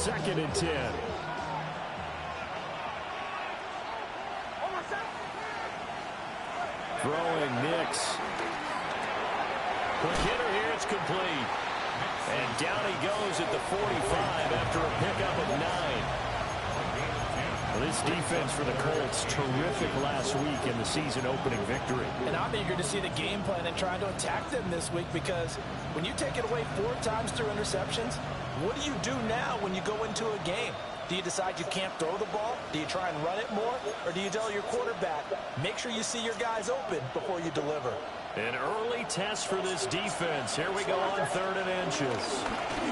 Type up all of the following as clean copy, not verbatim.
2nd and 10. Throwing Nix. Quick hitter here, it's complete. And down he goes at the 45 after a pickup of 9. Well, this defense for the Colts, terrific last week in the season-opening victory. And I'm eager to see the game plan and try to attack them this week, because when you take it away 4 times through interceptions, what do you do now when you go into a game? Do you decide you can't throw the ball? Do you try and run it more? Or do you tell your quarterback, make sure you see your guys open before you deliver? An early test for this defense. Here we go on 3rd and inches.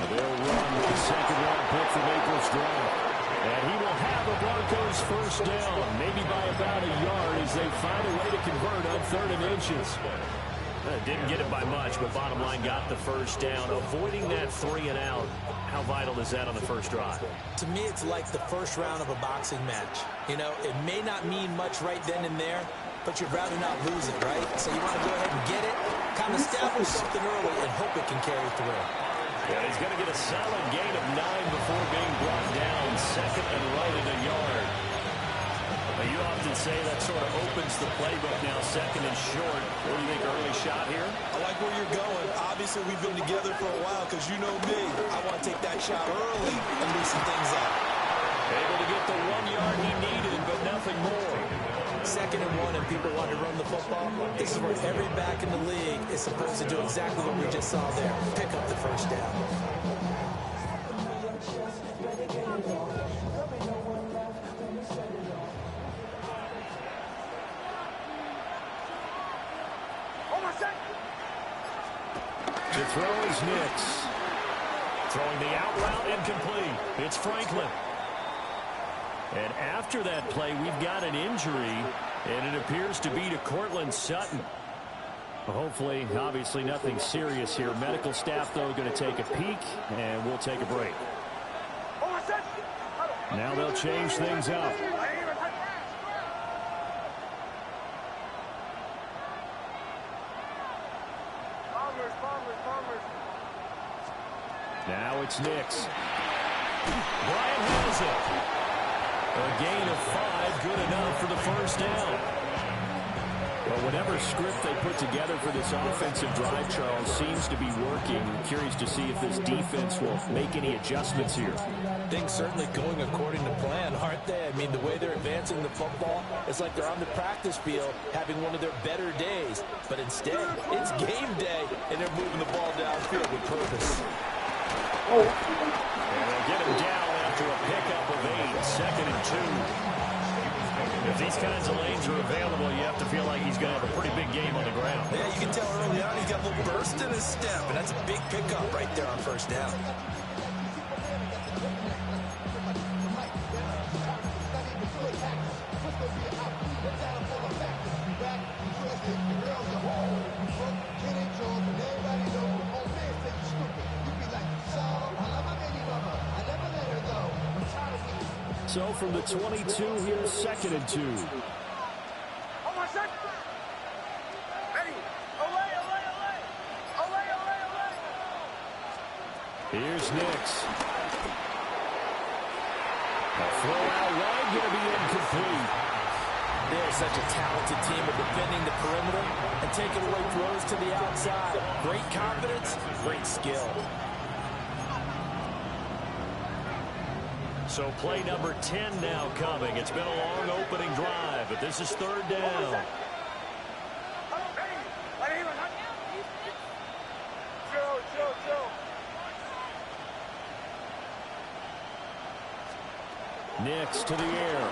They'll run with the 2nd-round pick from April's draft. And he will have the Broncos first down, maybe by about a yard as they find a way to convert on 3rd and inches. Didn't get it by much, but bottom line got the first down. Avoiding that 3 and out. How vital is that on the first drive? To me, it's like the first round of a boxing match. You know, it may not mean much right then and there, but you'd rather not lose it, right? So you want to go ahead and get it, kind of establish something early, and hope it can carry through. Yeah, he's going to get a solid gain of 9 before being brought down. 2nd and right at a yard. Well, you often say that sort of opens the playbook now, 2nd and short. What do you think, early shot here? I like where you're going. Obviously, we've been together for a while, because you know me. I want to take that shot early and loosen things up. Able to get the 1 yard he needed, but nothing more. 2nd and 1, and people want to run the football. This is where every back in the league is supposed to do exactly what we just saw there. Pick up the first down. To throw is Nix. Throwing the out route incomplete. It's Franklin. And after that play, we've got an injury, and it appears to be to Courtland Sutton. Well, hopefully, obviously, nothing serious here. Medical staff, though, going to take a peek, and we'll take a break. Now they'll change things up. Now it's Nix. Bryant has it. A gain of 5, good enough for the first down. Well, whatever script they put together for this offensive drive, Charles, seems to be working. I'm curious to see if this defense will make any adjustments here. Things certainly going according to plan, aren't they? I mean, the way they're advancing the football, it's like they're on the practice field having one of their better days. But instead, it's game day, and they're moving the ball downfield with purpose. And they'll get him down after a pickup of 8, 2nd and 2. If these kinds of lanes are available, you have to feel like he's going to have a pretty big game on the ground. Yeah, you can tell early on he's got a little burst in his step, and that's a big pickup right there on first down. So from the 22, here's 2nd and 2. Here's Nix. A throw out wide, going to be incomplete. They're such a talented team of defending the perimeter and taking away throws to the outside. Great confidence, great skill. So play number 10 now coming. It's been a long opening drive, but this is 3rd down. Nix to the air.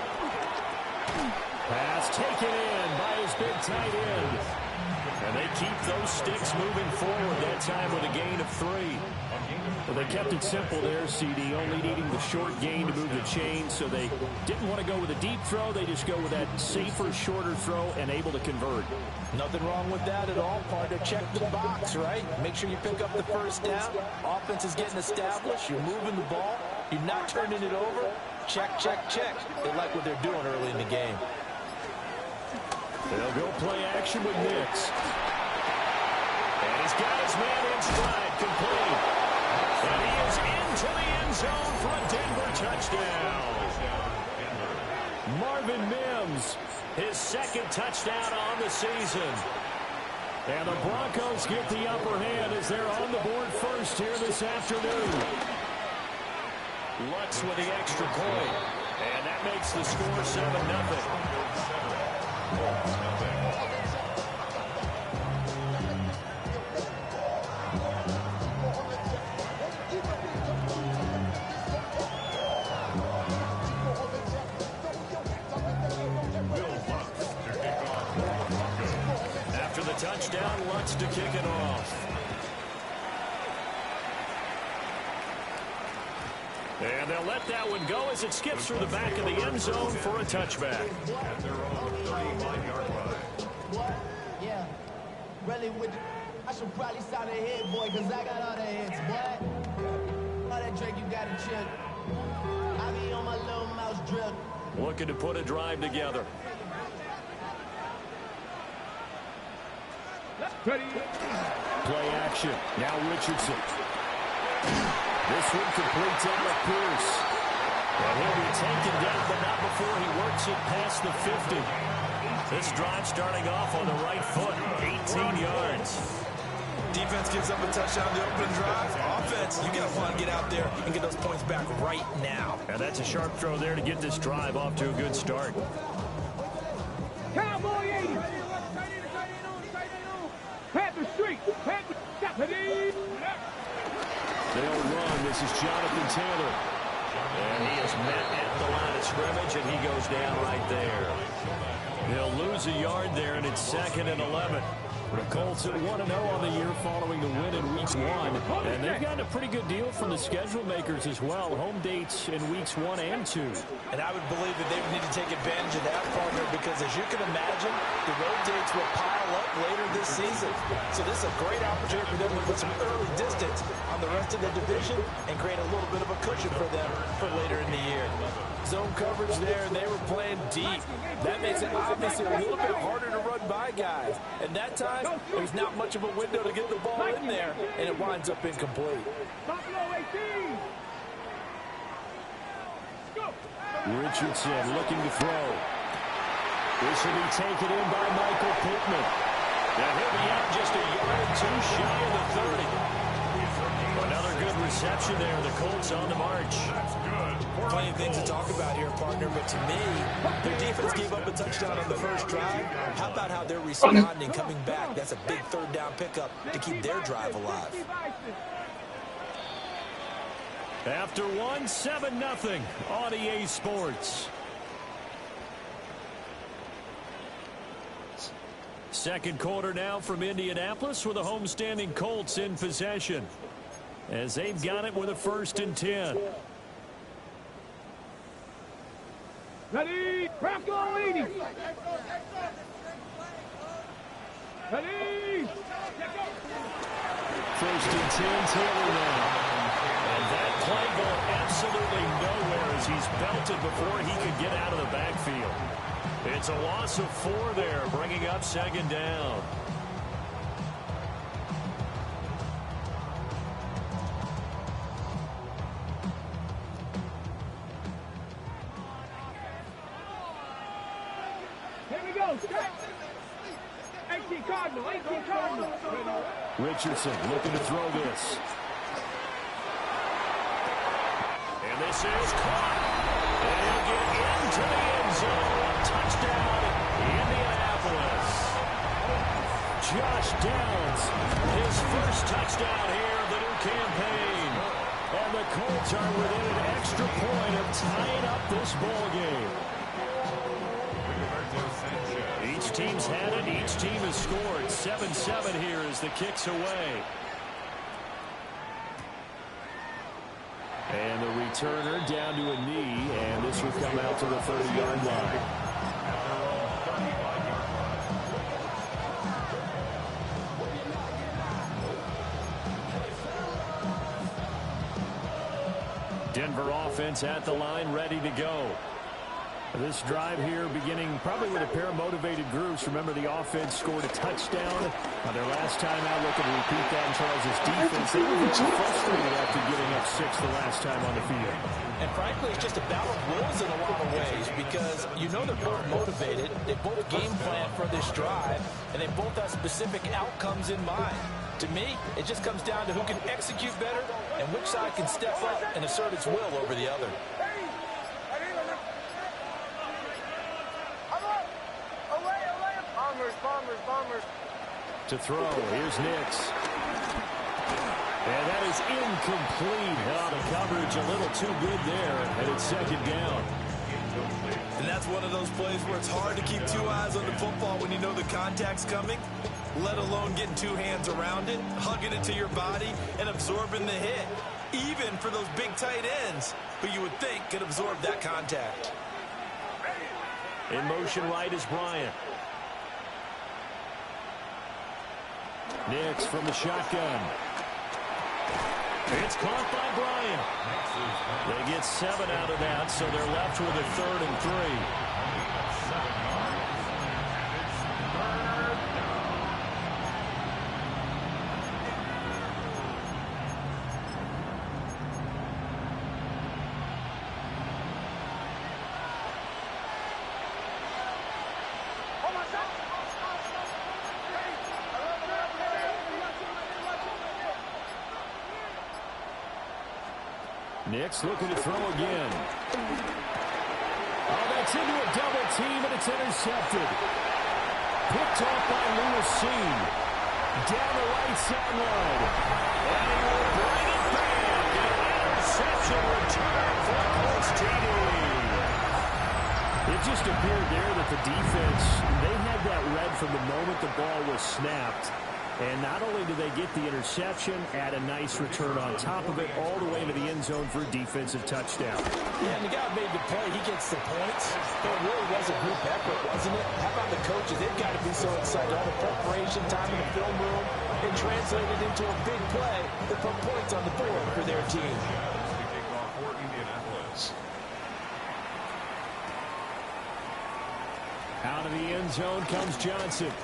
Pass taken in by his big tight end. And they keep those sticks moving forward, that time with a gain of 3. Well, they kept it simple there, CD, only needing the short gain to move the chain, so they didn't want to go with a deep throw. They just go with that safer, shorter throw and able to convert. Nothing wrong with that at all, partner. Check the box, right? Make sure you pick up the first down. Offense is getting established. You're moving the ball. You're not turning it over. Check, check, check. They like what they're doing early in the game. They'll go play action with Nix. And he's got his man in stride, complete. And he is into the end zone for a Denver touchdown. Marvin Mims, his second touchdown on the season. And the Broncos get the upper hand as they're on the board first here this afternoon. Lutz with the extra point. And that makes the score 7-0. After the touchdown, Lutz to kick it off. And they'll let that one go as it skips through the back of the end zone for a touchback. At their own 35-yard line. Yeah. Really, I should probably sound a hit, boy, because I got all the hits, boy. All that Drake, you got to chill. I be on my little mouse drill. Looking to put a drive together. Play action. Now Richardson. This one completes out of Pierce. And he'll be taken down, but not before he works it past the 50. This drive starting off on the right foot. 18 yards. Defense gives up a touchdown the opening drive. Offense, you got to want to get out there and get those points back right now. And that's a sharp throw there to get this drive off to a good start. Cowboy 80. Panther Street. Panther. They'll run. This is Jonathan Taylor. And he is met at the line of scrimmage, and he goes down right there. They'll lose a yard there, and it's 2nd and 11. The Colts at 1-0 on the year following the win in Week 1. And they've gotten a pretty good deal from the schedule makers as well. Home dates in Weeks 1 and 2. And I would believe that they would need to take advantage of that, partner, because as you can imagine, the road dates will pile up later this season. So this is a great opportunity for them to put some early distance on the rest of the division and create a little bit of a cushion for them for later in the year. Zone coverage there, and they were playing deep. That makes it obviously a little bit harder to run by guys. And that time, there's not much of a window to get the ball in there, and it winds up incomplete. Richardson looking to throw. This will be taken in by Michael Pittman. And he'll be out just a yard or two shy of the 30. Another good reception there. The Colts on the march. Plenty of things to talk about here, partner, but to me, their defense gave up a touchdown on the first drive. How about how they're responding, coming back? That's a big third down pickup to keep their drive alive. After 1, 7-0 on EA Sports. Second quarter now from Indianapolis with the homestanding Colts in possession, as they've got it with a 1st and 10. Ready, Bronco 80. Ready. 1st and 10, Taylor now. And that play going absolutely nowhere as he's belted before he could get out of the backfield. It's a loss of 4 there, bringing up 2nd down. Here we go. 18 Cardinal. Richardson looking to throw this. And this is caught. And he'll get into the end zone. Touchdown, Indianapolis. Josh Downs, his first touchdown here of the new campaign. And the Colts are within an extra point of tying up this ball game. Each team's had it. Each team has scored. 7-7 here as the kick's away. And the returner down to a knee, and this will come out to the 30-yard line. Denver offense at the line, ready to go. This drive here beginning probably with a pair of motivated groups. Remember, the offense scored a touchdown on their last time out. Looking to repeat that in Charles's defense. They were frustrated after giving up 6 picks the last time on the field. And frankly, it's just a battle of wills in a lot of ways because you know they're both motivated, they both game plan for this drive, and they both have specific outcomes in mind. To me, it just comes down to who can execute better and which side can step up and assert its will over the other. Bombers. To throw, here's Nix. And that is incomplete. Oh, the coverage a little too good there, and it's second down. And that's one of those plays where it's hard to keep two eyes on the football when you know the contact's coming, let alone getting two hands around it, hugging it to your body, and absorbing the hit, even for those big tight ends who you would think could absorb that contact. In motion right is Bryant. Nix from the shotgun. It's caught by Bryant. They get 7 out of that, so they're left with a 3rd and 3. Nix looking to throw again. Oh, that's into a double team, and it's intercepted. Picked off by Lewis Cine. Down the right sideline. And he will bring it back. An interception return for Colts TD. It just appeared there that the defense, they had that read from the moment the ball was snapped. And not only do they get the interception, add a nice return on top of it, all the way to the end zone for a defensive touchdown. Yeah, and the guy made the play. He gets the points. But it really was a group effort, wasn't it? How about the coaches? They've got to be so excited. All the preparation time in the film room and translated into a big play that put points on the board for their team. Out of the end zone comes Johnson.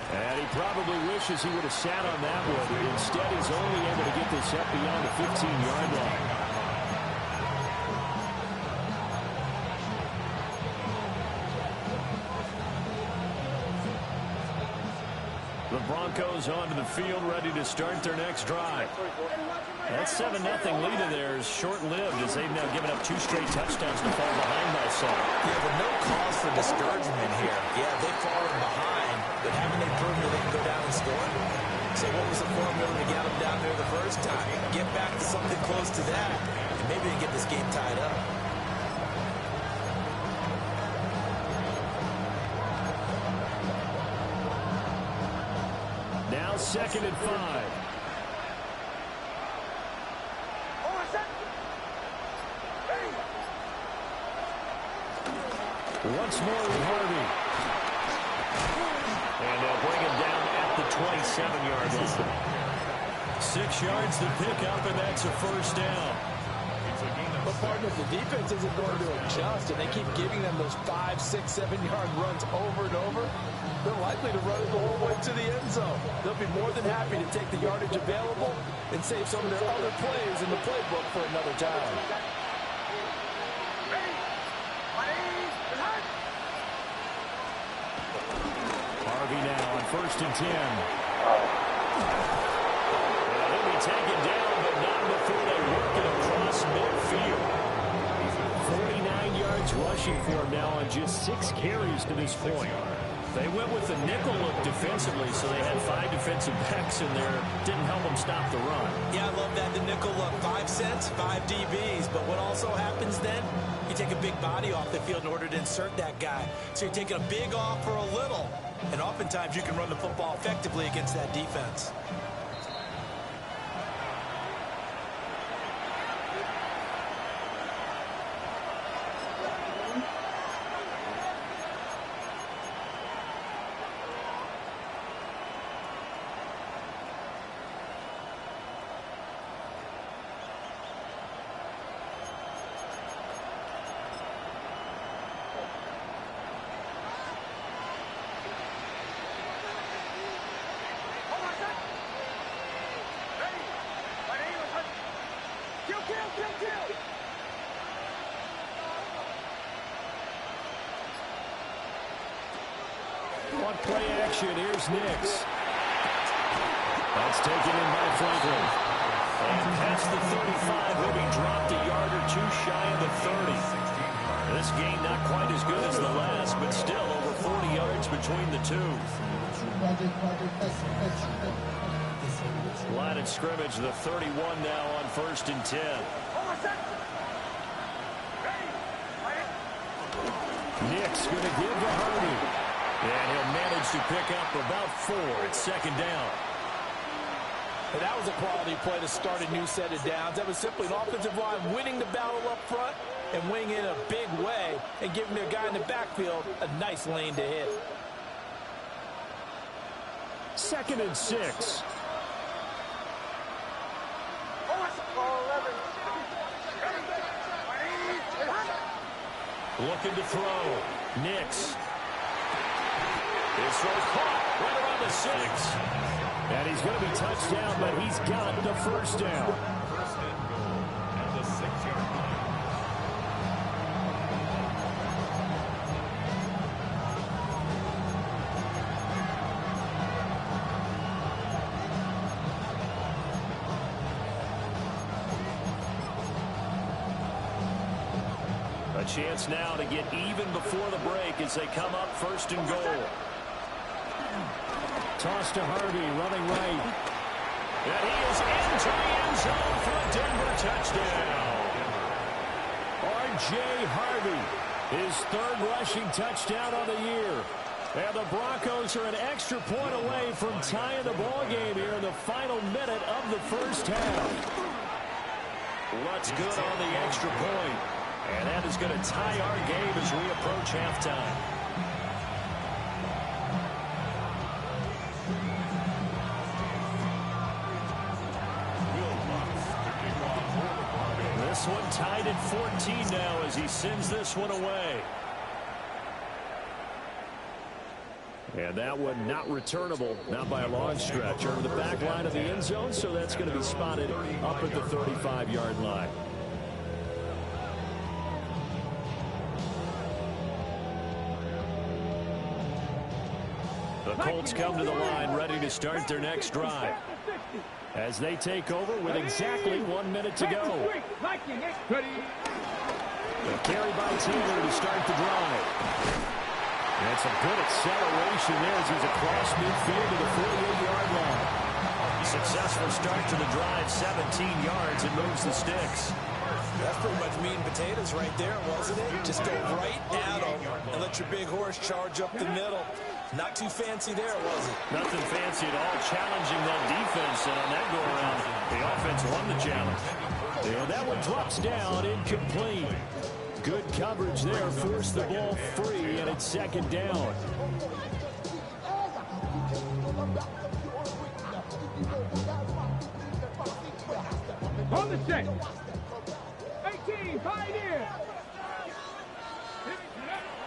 And he probably wishes he would have sat on that one. Instead, he's only able to get this up beyond the 15-yard line. The Broncos onto the field, ready to start their next drive. That 7-0 lead of theirs short-lived as they've now given up 2 straight touchdowns to fall behind by 7. Yeah, but no cause for discouragement here. Yeah, they've fallen behind, but haven't they proven that they can go down and score? So what was the formula to get them down there the first time? Get back to something close to that, and maybe they get this game tied up. Now 2nd and 5. Once more with Harvey. And they'll bring him down at the 27-yard line. 6 yards to pick up, and that's a first down. But partner, if the defense isn't going to adjust and they keep giving them those 5, 6, 7-yard runs over and over, they're likely to run it the whole way to the end zone. They'll be more than happy to take the yardage available and save some of their other plays in the playbook for another time. Harvey now on 1st and 10. And he'll be taken down, but not before they work it across midfield. 49 yards rushing for him now on just 6 carries to this point. They went with the nickel look defensively, so they had 5 defensive backs in there. Didn't help them stop the run. Yeah, I love that, the nickel look. 5 cents, 5 DBs. But what also happens then? You take a big body off the field in order to insert that guy. So you're taking a big off for a little. And oftentimes you can run the football effectively against that defense. On play action, here's Nix. That's taken in by Franklin. And past the 35, he'll be dropped a yard or two shy of the 30. This game not quite as good as the last, but still over 40 yards between the two. Line of scrimmage, the 31 now on 1st and 10. Nix going to give to Hardy. And he'll manage to pick up about 4 at 2nd down. And that was a quality play to start a new set of downs. That was simply an offensive line winning the battle up front and winning in a big way and giving their guy in the backfield a nice lane to hit. 2nd and 6. Looking to throw. Nix. His throw caught right around the 6. And he's going to be touched down, but he's got the 1st down. First and goal at the 6-yard line. A chance now to get even before the break as they come up 1st and goal. Toss to Harvey, running right. And he is into the end zone for a Denver touchdown. R.J. Harvey, his 3rd rushing touchdown on the year. And the Broncos are an extra point away from tying the ball game here in the final minute of the 1st half. What's good on the extra point? And that is going to tie our game as we approach halftime. This one tied at 14 now as he sends this one away. And that one not returnable, not by a long stretch. Over the back line of the end zone, so that's going to be spotted up at the 35-yard line. The Colts come to the line ready to start their next drive as they take over with exactly 1 minute to go. A carry by Taylor to start the drive. And some good acceleration there as he's across midfield to the 48-yard line. Successful start to the drive, 17 yards, and moves the sticks. That's pretty much meat and potatoes right there, wasn't it? Just go right at them and let your big horse charge up the middle. Not too fancy there, was it? Nothing fancy at all, challenging that defense, and on that go-around, the offense won the challenge. And that one drops down, incomplete. Good coverage there, forced the ball free, and it's 2nd down. On the set. 18, Pioneer.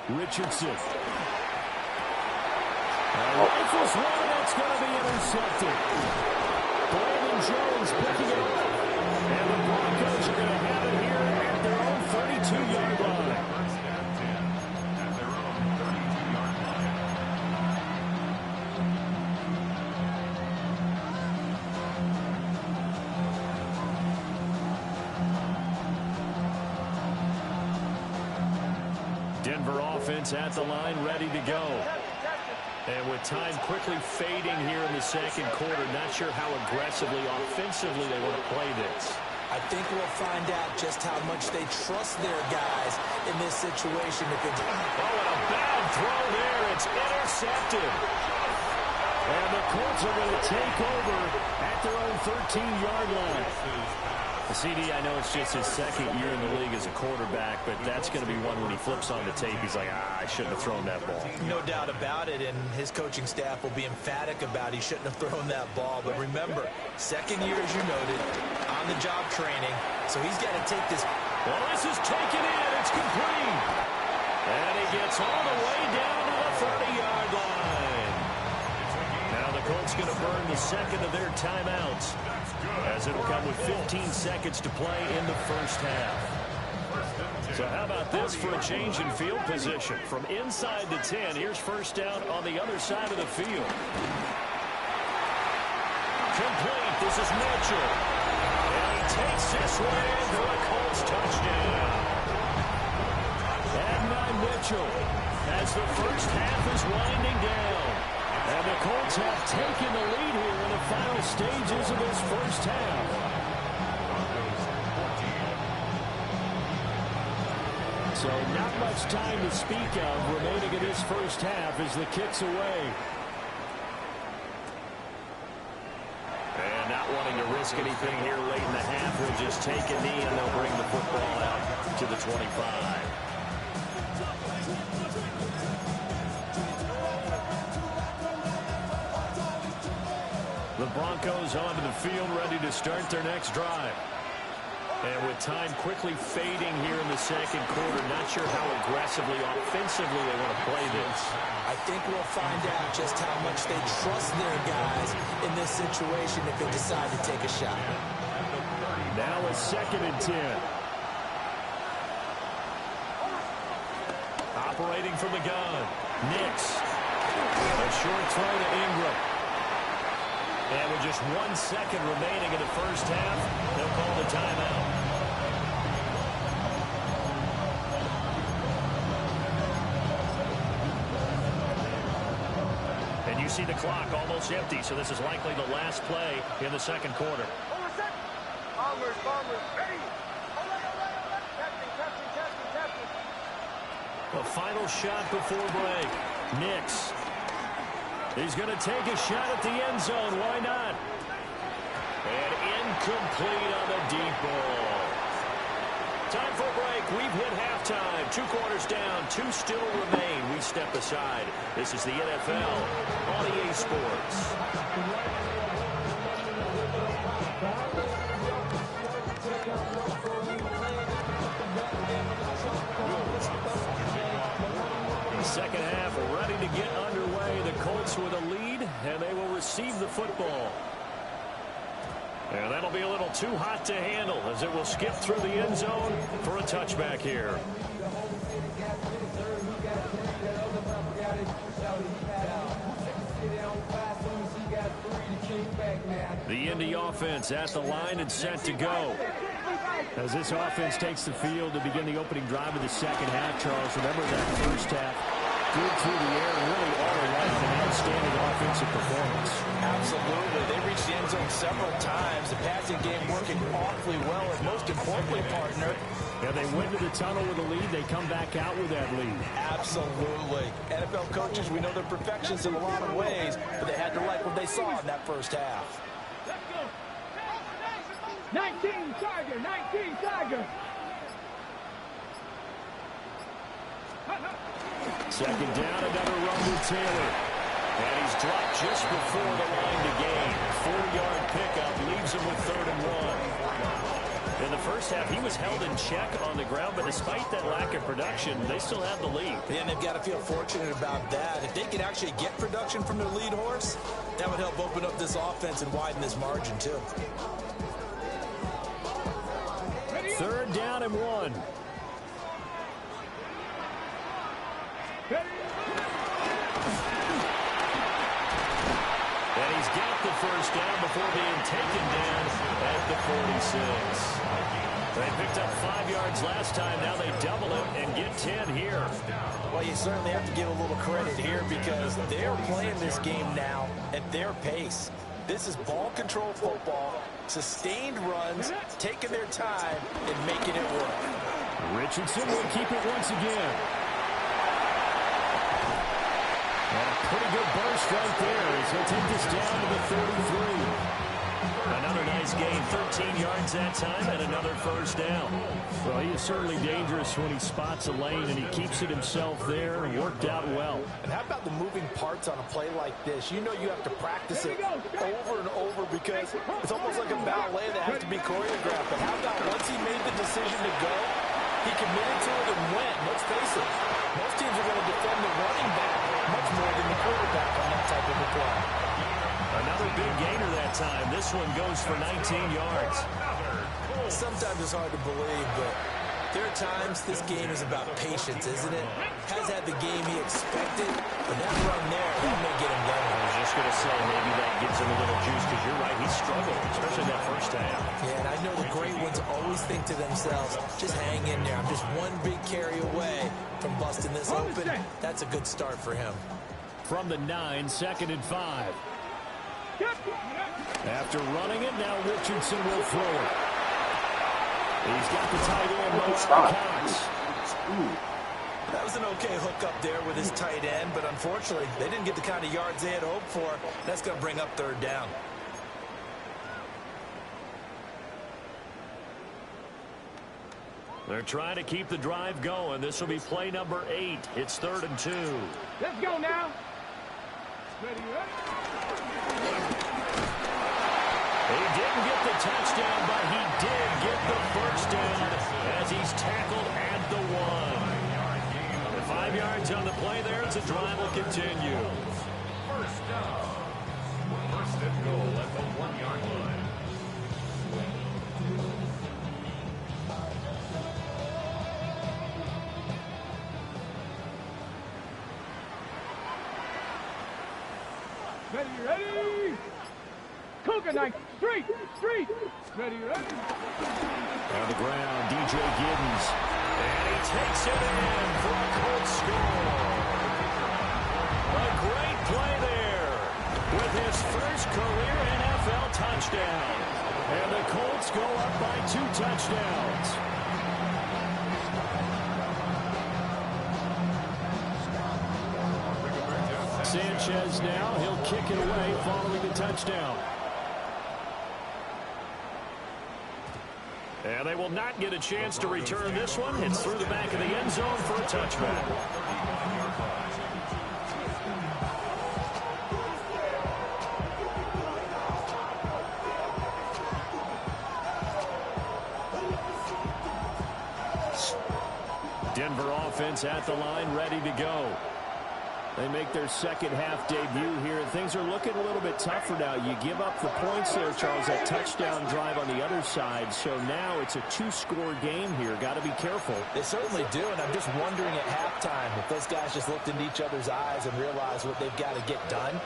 Richardson. Rifles one, that's going to be intercepted. Brandon Jones picking it up. And the Broncos are going to have it here at their own 32-yard line. First and 10 at their own 32-yard line. Denver offense at the line, ready to go. And with time quickly fading here in the 2nd quarter, not sure how aggressively, offensively they want to play this. I think we'll find out just how much they trust their guys in this situation. If it's... Oh, and a bad throw there. It's intercepted. And the Colts are going to take over at their own 13-yard line. The CD, I know it's just his 2nd year in the league as a quarterback, but that's going to be one when he flips on the tape. He's like, I shouldn't have thrown that ball. No doubt about it, and his coaching staff will be emphatic about he shouldn't have thrown that ball. But remember, 2nd year, as you noted, on-the-job training, so he's got to take this. Well, this is taken in. It's complete. And he gets all the way down to the 30-yard line. Now the Colts going to burn the second of their timeouts, as it'll come with 15 seconds to play in the first half. So how about this for a change in field position? From inside the 10, here's first down on the other side of the field. Complete. This is Mitchell. And he takes this one in for a Colts touchdown. Adonai Mitchell as the first half is winding down. And the Colts have taken the lead here in the final stages of this first half. So not much time to speak of remaining in this first half as the kick's away. And not wanting to risk anything here late in the half, we'll just take a knee and they'll bring the football out to the 25. The Broncos onto the field, ready to start their next drive. And with time quickly fading here in the second quarter, not sure how aggressively, offensively they want to play this. I think we'll find out just how much they trust their guys in this situation if they decide to take a shot. Now a 2nd and 10. Operating from the gun. Nix. A short throw to Ingram. And with just 1 second remaining in the first half, they'll call the timeout. And you see the clock almost empty, so this is likely the last play in the second quarter. A final shot before break. Nix. He's going to take a shot at the end zone. Why not? And incomplete on the deep ball. Time for a break. We've hit halftime. 2 quarters down. 2 still remain. We step aside. This is the NFL on EA Sports. Second half ready to get underway. The Colts with a lead, and they will receive the football. And that'll be a little too hot to handle as it will skip through the end zone for a touchback here. The Indy offense at the line and set to go. As this offense takes the field to begin the opening drive of the second half, Charles, remember that first half, good through the air, really all around an outstanding offensive performance. Absolutely. They reached the end zone several times. The passing game working awfully well, and most importantly, partner, Yeah, they went to the tunnel with a lead. They come back out with that lead. absolutely. NFL coaches, we know they're perfectionists in a lot of ways, but they had to like what they saw in that first half. 19 Tiger, 19 Tiger. Second down, another run with Taylor. And he's dropped just before the line to gain. 4-yard pickup leaves him with 3rd and 1. In the first half, he was held in check on the ground, but despite that lack of production, they still have the lead. And they've got to feel fortunate about that. If they can actually get production from their lead horse, that would help open up this offense and widen this margin, too. 3rd down and 1. And he's got the first down before being taken down at the 46. They picked up 5 yards last time. Now they double it and get 10 here. Well, you certainly have to give a little credit here because they're playing this game now at their pace. This is ball control football, sustained runs, taking their time, and making it work. Richardson will keep it once again. And a pretty good burst right there as he'll take this down to the 33. Another nice gain, 13 yards that time, and another first down. Well, he is certainly dangerous when he spots a lane, and he keeps it himself there and worked out well. And how about the moving parts on a play like this? You know you have to practice it over and over because it's almost like a ballet that has to be choreographed. But how about once he made the decision to go, he committed to it and went. Let's face it, most teams are going to defend the running back much more than the quarterback on that type of a play. Another big gainer that time. This one goes for 19 yards. Sometimes it's hard to believe, but there are times this game is about patience, isn't it? Has had the game he expected, but that run there, that may get him going. I was just going to say, maybe that gives him a little juice, because you're right, he struggled, especially that first half. Yeah, and I know the great ones always think to themselves, just hang in there. I'm just one big carry away from busting this open. That's a good start for him. From the 9, 2nd and 5. After running it, now Richardson will throw it. He's got the tight end, Mo Cox. That was an okay hookup there with his tight end, but unfortunately, they didn't get the kind of yards they had hoped for. That's going to bring up 3rd down. They're trying to keep the drive going. This will be play number 8. It's 3rd and 2. Let's go now. Ready, ready. He didn't get the touchdown, but he did get the first down as he's tackled at the 1. The 5 yards on the play there as the drive will continue. First down. First and goal at the 1-yard line. Ready, ready. Coconut, street. Ready, ready. On the ground, DJ Giddens. And he takes it in for a Colts score. A great play there with his first career NFL touchdown. And the Colts go up by 2 touchdowns. Sanchez now, he'll kick it away following the touchdown. And they will not get a chance to return this one. It's through the back of the end zone for a touchback. Denver offense at the line, ready to go. They make their second half debut here, and things are looking a little bit tougher now. You give up the points there, Charles, that touchdown drive on the other side. So now it's a 2-score game here. Got to be careful. They certainly do, and I'm just wondering at halftime if those guys just looked into each other's eyes and realized what they've got to get done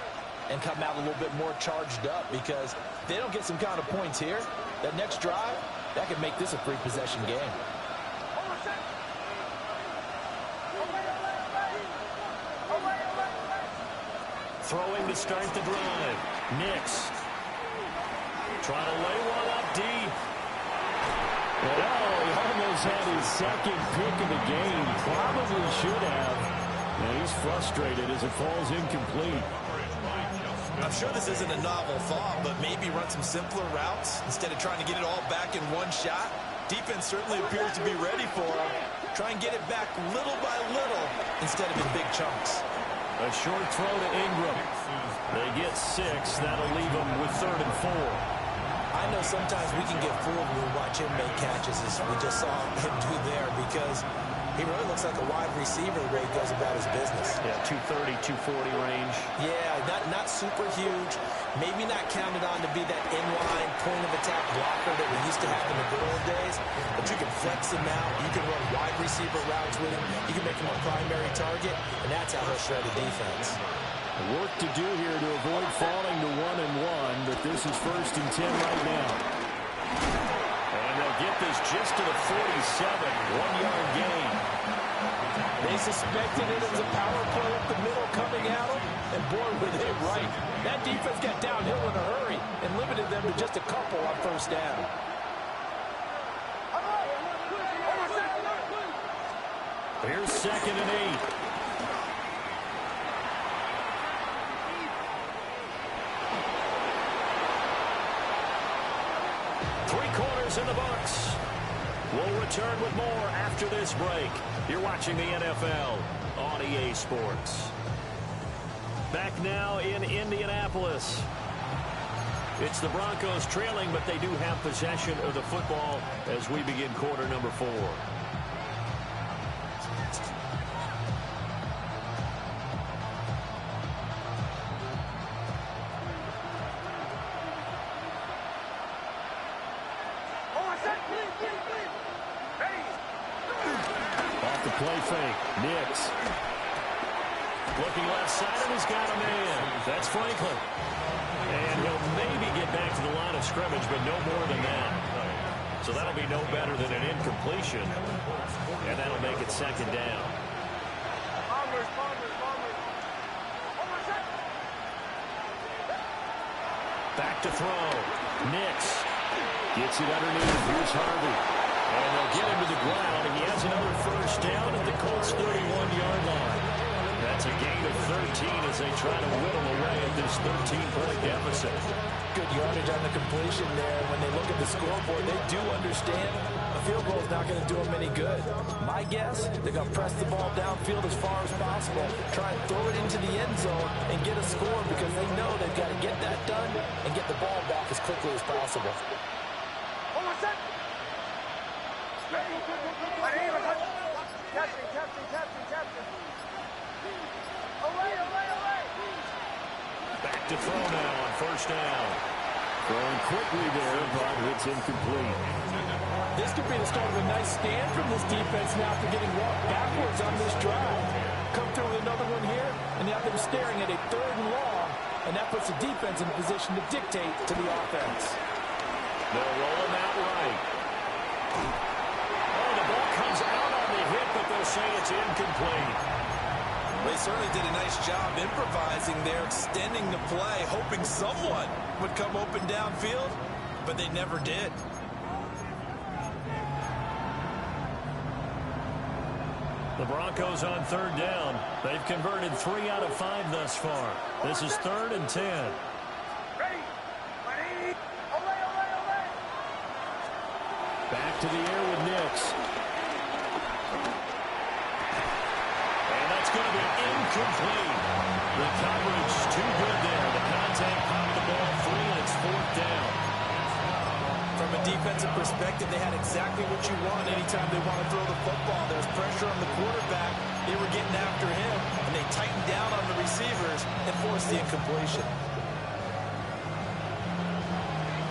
and come out a little bit more charged up, because if they don't get some kind of points here, that next drive, that could make this a 3-possession game. Throwing to start the drive. Nix. Trying to lay one up deep. And he almost had his second pick of the game. Probably should have. And he's frustrated as it falls incomplete. I'm sure this isn't a novel thought, but maybe run some simpler routes instead of trying to get it all back in one shot. Defense certainly appears to be ready for him. Try and get it back little by little instead of in big chunks. A short throw to Ingram. They get 6. That'll leave them with 3rd and 4. I know sometimes we can get fooled when we watch him make catches, as we just saw him do there, because he really looks like a wide receiver the way he goes about his business. Yeah, 230, 240 range. Yeah, not super huge. Maybe not counted on to be that inline point-of-attack blocker that we used to have in the good old days, but you can flex him out. You can run wide receiver routes with him. You can make him a primary target, and that's how he'll shred the defense. Work to do here to avoid falling to 1-1, but this is 1st and 10 right now. And they'll get this just to the 47, 1-yard gain. They suspected it as a power play up the middle coming at them, and boy, were they right. That defense got downhill in a hurry and limited them to just a couple on 1st down. Here's 2nd and 8. Three-quarters in the books. We'll return with more after this break. You're watching the NFL on EA Sports. Back now in Indianapolis. It's the Broncos trailing, but they do have possession of the football as we begin quarter number 4. play fake. Nix. Looking left side, and he's got a man. That's Franklin. And he'll maybe get back to the line of scrimmage, but no more than that. So that'll be no better than an incompletion. And that'll make it second down. Back to throw. Nix gets it underneath. Here's Harvey. And they'll get him to the ground. And he has another first down at the Colts' 31-yard line. That's a gain of 13 as they try to whittle away at this 13-point deficit. Good yardage on the completion there. When they look at the scoreboard, they do understand a field goal is not going to do them any good. My guess, they're going to press the ball downfield as far as possible, try and throw it into the end zone and get a score because they know they've got to get that done and get the ball back as quickly as possible. Back to throw now on first down. Throwing quickly there, but it's incomplete. This could be the start of a nice stand from this defense now after getting walked backwards on this drive. Come through with another one here, and now they're staring at a 3rd and long, and that puts the defense in a position to dictate to the offense. They'll roll him out right. Oh, the ball comes out on the hit, but they'll say it's incomplete. They certainly did a nice job improvising there, extending the play, hoping someone would come open downfield, but they never did. The Broncos on 3rd down. They've converted 3 out of 5 thus far. This is 3rd and 10. Back to the air with Nix. And that's going to be incomplete. The coverage too good there. The contact popped the ball free, and it's 4th down. From a defensive perspective, they had exactly what you want anytime they want to throw the football. There's pressure on the quarterback. They were getting after him, and they tightened down on the receivers and forced the incompletion.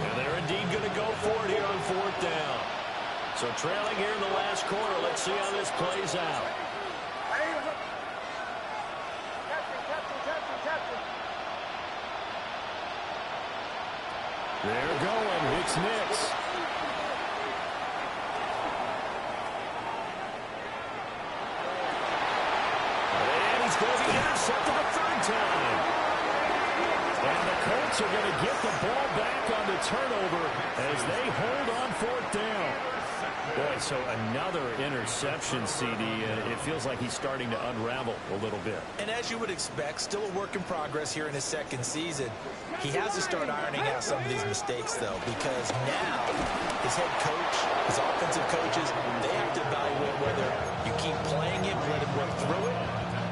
And they're indeed going to go for it here on 4th down. So trailing here in the last quarter. Let's see how this plays out. They're going. It's Nix. And he's going to be intercepted a 3rd time. And the Colts are going to get the ball back on the turnover as they hold on 4th down. Boy, so another interception, CD. It feels like he's starting to unravel a little bit. And as you would expect, still a work in progress here in his 2nd season. He has to start ironing out some of these mistakes, though, because now his head coach, his offensive coaches, they have to evaluate whether you keep playing him, let him work through it,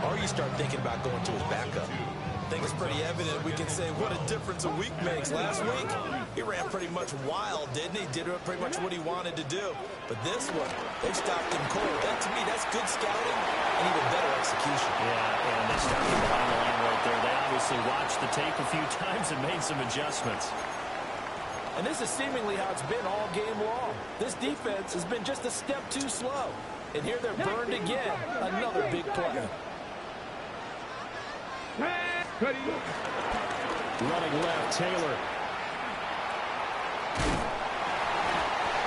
or you start thinking about going to his backup. I think it's pretty evident. We can say what a difference a week makes. Last week, he ran pretty much wild, didn't he? Did pretty much what he wanted to do. But this one, they stopped him cold. That, to me, that's good scouting and even better execution. Yeah, and they started behind the line right there. They obviously watched the tape a few times and made some adjustments. And this is seemingly how it's been all game long. This defense has been just a step too slow. And here they're burned again. Another big play. Running left, Taylor.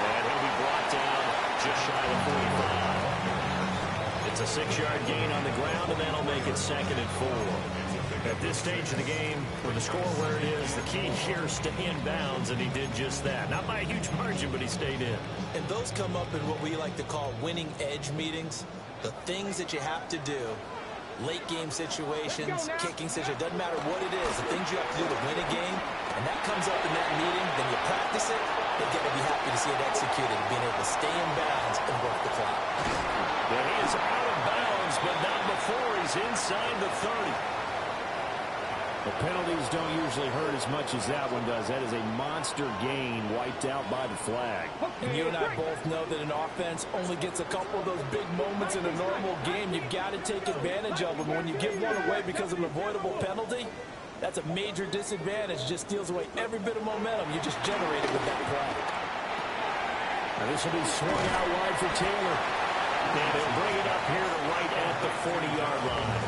And he'll be brought down just shy of 45. It's a 6-yard gain on the ground, and that'll make it 2nd and 4. At this stage of the game, with the score where it is, the key here is stay in bounds, and he did just that. Not by a huge margin, but he stayed in. And those come up in what we like to call winning edge meetings. The things that you have to do. Late game situations, kicking situations, doesn't matter what it is, the things you have to do to win a game, and that comes up in that meeting, then you practice it, they're going to be happy to see it executed, being able to stay in bounds and work the clock. Well, he is out of bounds, but not before he's inside the 30. The penalties don't usually hurt as much as that one does. That is a monster gain wiped out by the flag. And you and I both know that an offense only gets a couple of those big moments in a normal game. You've got to take advantage of them. When you give one away because of an avoidable penalty, that's a major disadvantage. Just steals away every bit of momentum you just generated with that play. Now this will be swung out wide for Taylor. And they'll bring it up here to right at the 40-yard line.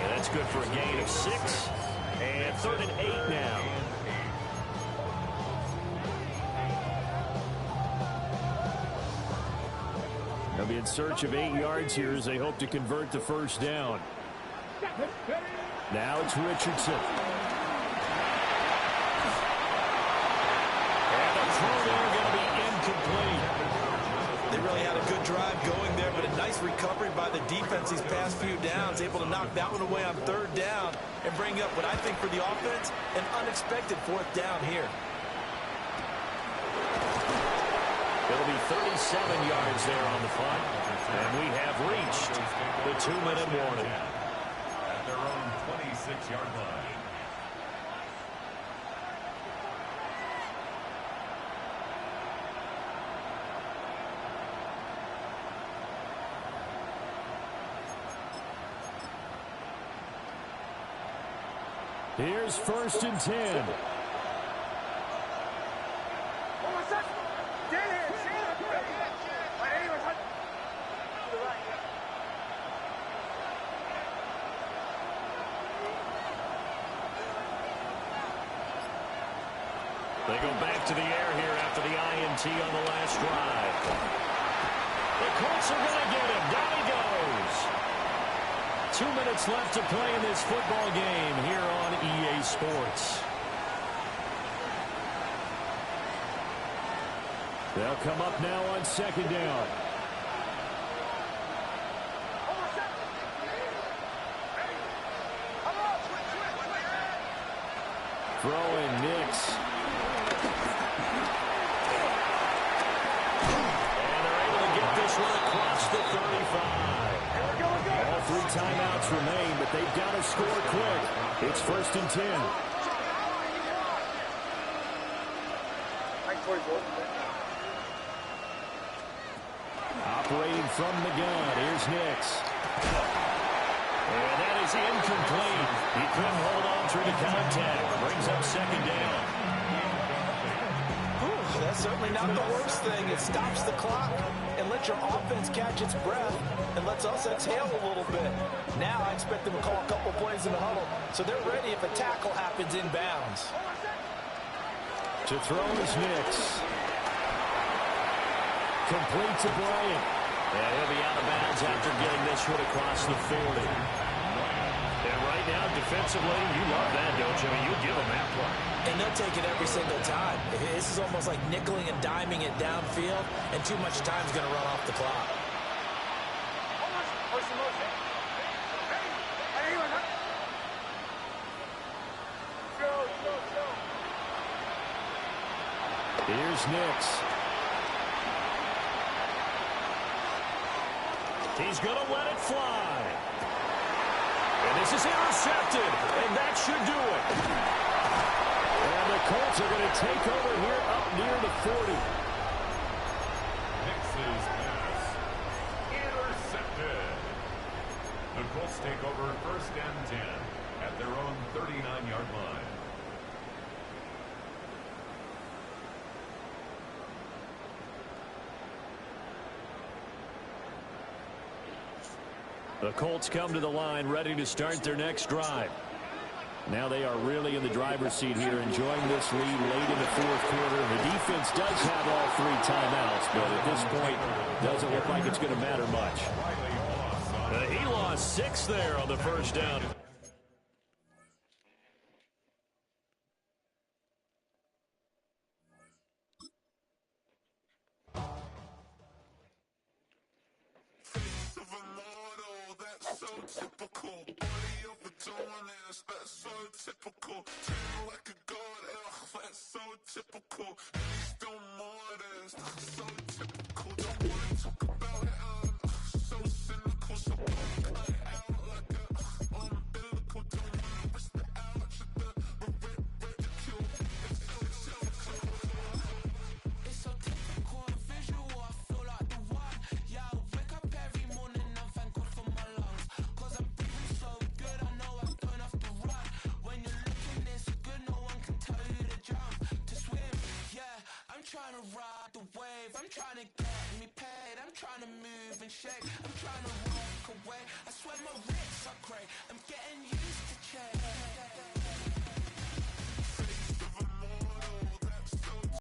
And that's good for a gain of 6. And 3rd and 8 now. They'll be in search of 8 yards here as they hope to convert the first down. Now it's Richardson. And the throw there going to be incomplete. They really had a good drive going there, but a nice recovery by the defense these past few downs, able to knock that one away on 3rd down and bring up what I think for the offense, an unexpected 4th down here. It'll be 37 yards there on the punt, and we have reached the 2-minute warning. At their own 26-yard line. Here's 1st and 10. They go back to the air here after the INT on the last drive. The Colts are going to get him. Down he goes. 2 minutes left to play in this football game here on EA Sports. They'll come up now on 2nd down. Throwing Nix. And they're able to get this one across the 35. All 3 timeouts remain, but they've got to score quick. It's 1st and 10. Operating from the gun, here's Nix. And that is incomplete. He couldn't hold on through the contact. Brings up 2nd down. Ooh, that's certainly not the worst thing. It stops the clock and lets your offense catch its breath and lets us exhale a little bit. Now I expect them to call a couple plays in the huddle so they're ready if a tackle happens inbounds. To throw is Nix. Complete to Bryant. And he'll be out of bounds after getting this one across the 40. And right now, defensively, you love that, don't you? I mean, you give them that play. And they'll take it every single time. This is almost like nickeling and diming it downfield, and too much time's going to run off the clock. Here's Nix. He's going to let it fly. And this is intercepted, and that should do it. And the Colts are going to take over here up near the 40. Nix's pass intercepted. The Colts take over 1st and 10 at their own 39-yard line. The Colts come to the line ready to start their next drive. Now they are really in the driver's seat here, enjoying this lead late in the 4th quarter. The defense does have all 3 timeouts, but at this point, doesn't look like it's going to matter much. He lost 6 there on the 1st down. Typical, body overdoing this, that's so typical. Treat like a god, that's so typical. Please don't more this, so typical. Don't wanna talk about it, so cynical. So play out like a umbilical. Don't wanna risk the ouch of the ridicule. It's so typical and visual, I feel like the one. Yeah, I wake up every morning and thank God for my lungs. I'm trying to ride the wave, I'm trying to get me paid, I'm I'm trying to move and shake. I'm trying to walk away. I swear my wrists are cray.